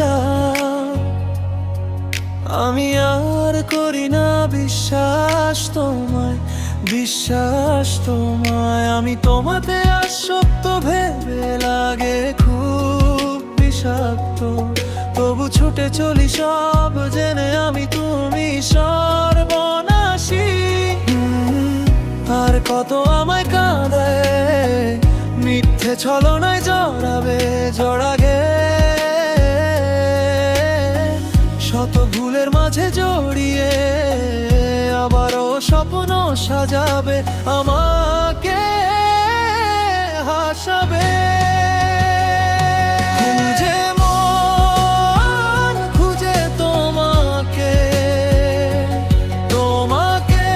যাক। আমি আর করি না বিশ্বাস তোমায়, বিশ্বাস তোমায়। আমি তোমাতে আসক্ত ভেবে লাগে খুব বিষাক্ত, তবু ছুটে চলি সব জেনে আমি তুমি সর্বনাশী। আর কত আমায় কাঁদায়, মিথ্যে ছলনায় জড়াবে জড়াগে, শত ভুলের মাঝে জড়িয়ে আবারও স্বপ্ন সাজাবে, আমাকে হাসাবে। খুঁজে মন খুঁজে তোমাকে, তোমাকে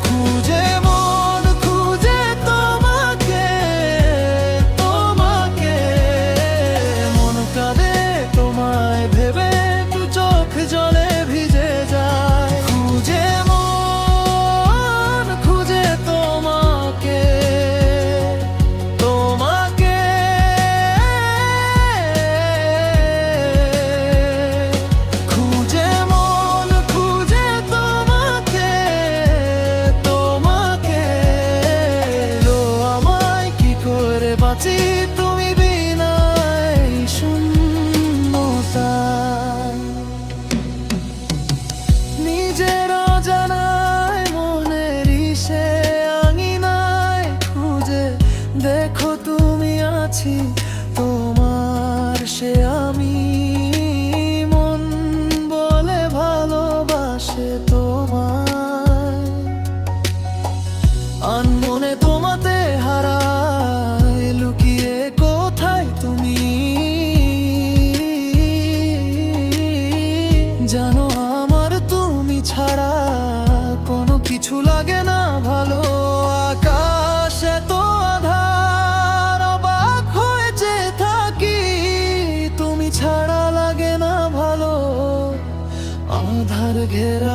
খুঁজে মন খুঁজে তোমাকে, তোমাকে মন কাঁদে তোমায় ভেবে, দু চোখ জলে ভিজে যায়। খুঁজে মন খুঁজে তোমাকে, তোমাকে খুঁজে মন খুঁজে তোমাকে, তোমাকে লো আমায় কি করে বাঁচি তুমি বিনা এই শূন্যতায়। নিজের অজানায় মনের ইসে আঙিনায় খুঁজে দেখো তুমি আছি তোমার সে আমি, মন বলে ভালোবাসে তোমায়। আনমনে তোমাতে হারায় লুকিয়ে কোথায় তুমি, জানো আমার তুমি ছাড়া কোনো কিছু লাগে না ভালো। আকাশে তো আধার, অবাক হয়েছে থাকি তুমি ছাড়া লাগে না ভালো। আধার ঘেরা